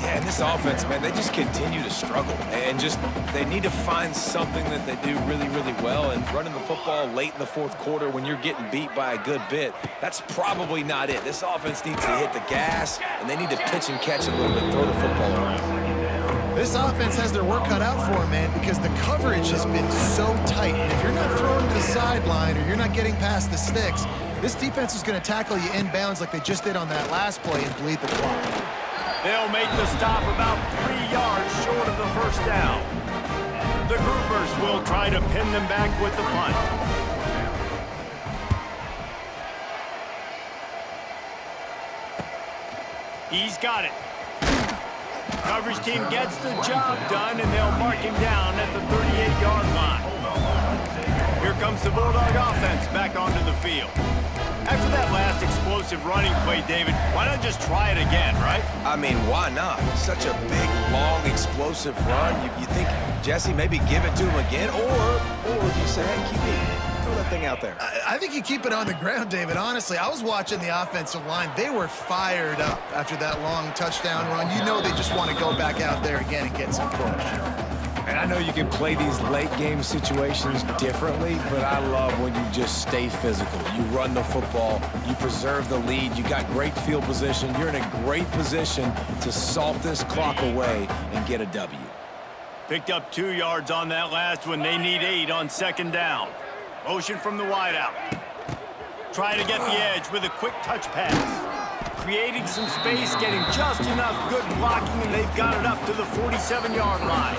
Yeah, and this offense, man, they just continue to struggle. And they need to find something that they do really, really well. And running the football late in the 4th quarter when you're getting beat by a good bit, that's probably not it. This offense needs to hit the gas, and they need to pitch and catch a little bit, throw the football around. This offense has their work cut out for them, man, because the coverage has been so tight. And if you're not throwing to the sideline or you're not getting past the sticks, this defense is going to tackle you inbounds like they just did on that last play and bleed the clock. They'll make the stop about 3 yards short of the first down. The groupers will try to pin them back with the punt. He's got it. Coverage team gets the job done, and they'll mark him down at the 38-yard line. Here comes comes the Bulldog offense back onto the field. After that last explosive running play, David, why not just try it again, right? I mean, why not? Such a big, long, explosive run. You think, Jesse, maybe give it to him again? Or you say, hey, QB, throw that thing out there. I think you keep it on the ground, David. Honestly, I was watching the offensive line. They were fired up after that long touchdown run. You know they just want to go back out there again and get some push. And I know you can play these late-game situations differently, but I love when you just stay physical. You run the football, you preserve the lead, you got great field position, you're in a great position to salt this clock away and get a W. Picked up 2 yards on that last one. They need 8 on second down. Motion from the wideout. Try to get the edge with a quick touch pass. Creating some space, getting just enough good blocking, and they've got it up to the 47-yard line.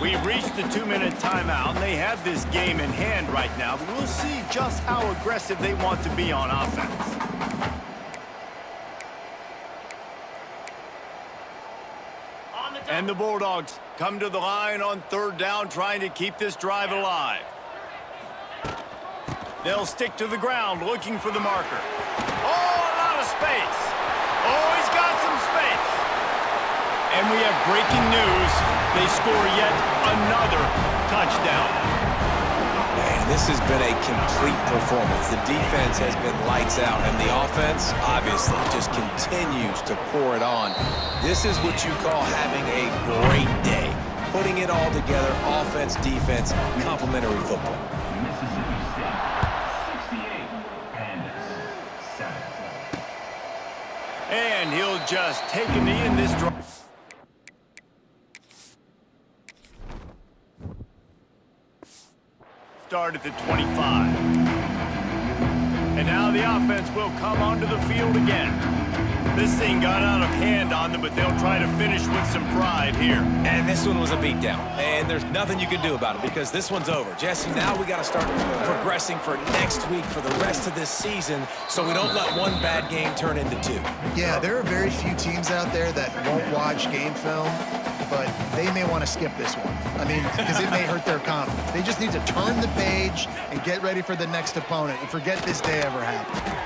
We've reached the 2-minute timeout, and they have this game in hand right now, but we'll see just how aggressive they want to be on offense. And the Bulldogs come to the line on third down, trying to keep this drive alive. They'll stick to the ground, looking for the marker. Oh, a lot of space. Oh, he's got some space. And we have breaking news. They score yet another touchdown. Man, this has been a complete performance. The defense has been lights out, and the offense, obviously, just continues to pour it on. This is what you call having a great day. Putting it all together, offense, defense, complementary football. And he'll just take a knee in this drive. Start at the 25. And now the offense will come onto the field again. This thing got out of hand on them, but they'll try to finish with some pride here. And this one was a beatdown. And there's nothing you can do about it because this one's over. Jesse, now we got to start progressing for next week for the rest of this season so we don't let one bad game turn into 2. Yeah, there are very few teams out there that won't watch game film, but they may want to skip this one. I mean, because it may hurt their confidence. They just need to turn the page and get ready for the next opponent and forget this day ever happened.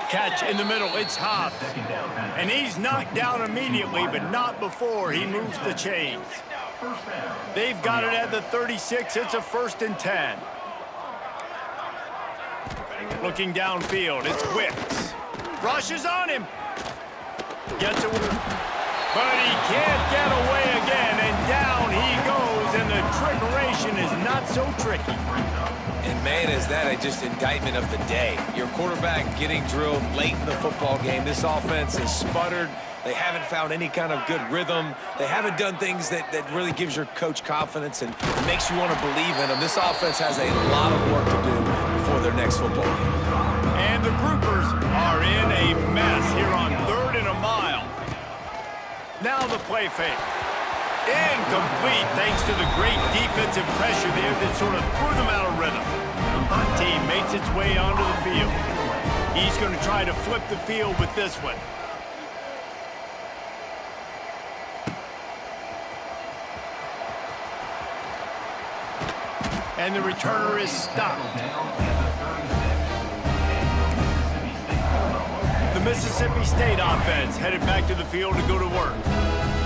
Catch in the middle, it's Hobbs. And he's knocked down immediately, but not before he moves the chains. They've got it at the 36, it's a 1st and 10. Looking downfield, it's Wicks. Rushes on him. Gets it, but he can't get away again, and down he goes, and the trickeration is not so tricky. And man, is that just indictment of the day. Your quarterback getting drilled late in the football game. This offense has sputtered. They haven't found any kind of good rhythm. They haven't done things that really gives your coach confidence and makes you want to believe in them. This offense has a lot of work to do before their next football game. And the Groupers are in a mess here on 3rd and a mile. Now the play fake. Incomplete thanks to the great defensive pressure there that sort of threw them out of rhythm. The punt team makes its way onto the field. He's going to try to flip the field with this one. And the returner is stopped. The Mississippi State offense headed back to the field to go to work.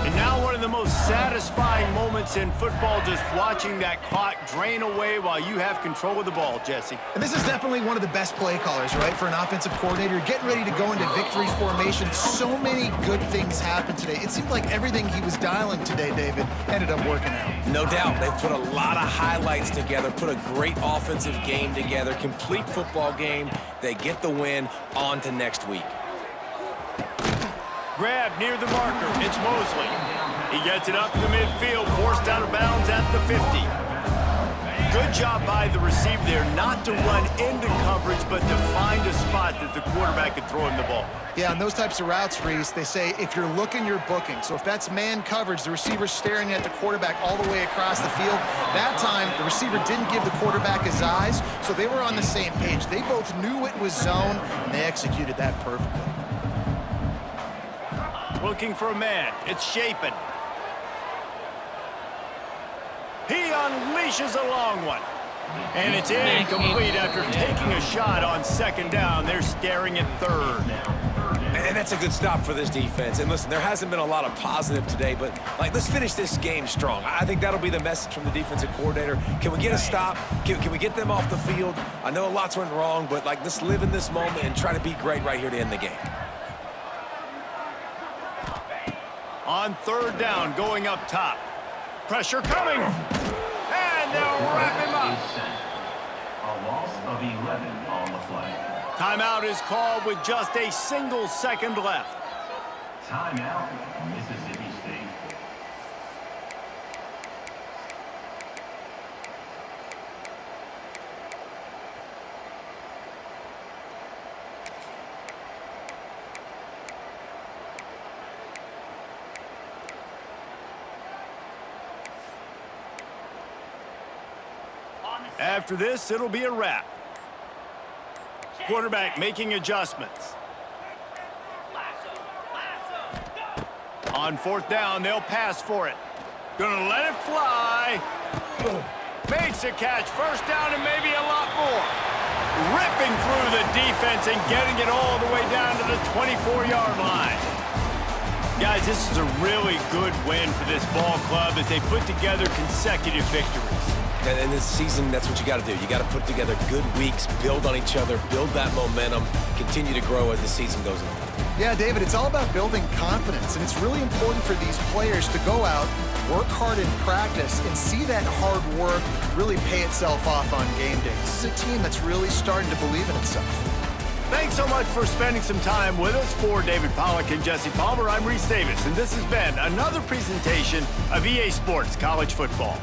And now one of the most satisfying moments in football, just watching that clock drain away while you have control of the ball, Jesse. And this is definitely one of the best play callers, right, for an offensive coordinator. Getting ready to go into victory formation. So many good things happened today. It seemed like everything he was dialing today, David, ended up working out. No doubt. They've put a lot of highlights together, put a great offensive game together, complete football game. They get the win. On to next week. Grab near the marker. It's Mosley. He gets it up to midfield, forced out of bounds at the 50. Good job by the receiver there not to run into coverage, but to find a spot that the quarterback could throw him the ball. Yeah, on those types of routes, Reese, they say if you're looking, you're booking. So if that's man coverage, the receiver's staring at the quarterback all the way across the field. That time, the receiver didn't give the quarterback his eyes, so they were on the same page. They both knew it was zone, and they executed that perfectly. Looking for a man. It's Shapen. He unleashes a long one. And it's incomplete after taking a shot on second down. They're staring at third. And that's a good stop for this defense. And listen, there hasn't been a lot of positive today, but like, let's finish this game strong. I think that'll be the message from the defensive coordinator. Can we get a stop? Can we get them off the field? I know lots went wrong, but like, let's live in this moment and try to be great right here to end the game. On third down, going up top. Pressure coming. And they'll wrap him up. A loss of 11 on the play. Timeout is called with just a single second left. Timeout, Mississippi State. After this, it'll be a wrap. Quarterback making adjustments. On fourth down, they'll pass for it. Gonna let it fly. Makes a catch. First down and maybe a lot more. Ripping through the defense and getting it all the way down to the 24-yard line. Guys, this is a really good win for this ball club as they put together consecutive victories. And in this season, that's what you got to do. You got to put together good weeks, build on each other, build that momentum, continue to grow as the season goes on. Yeah, David, it's all about building confidence, and it's really important for these players to go out, work hard in practice, and see that hard work really pay itself off on game day. This is a team that's really starting to believe in itself. Thanks so much for spending some time with us. For David Pollack and Jesse Palmer, I'm Reese Davis, and this has been another presentation of EA Sports College Football.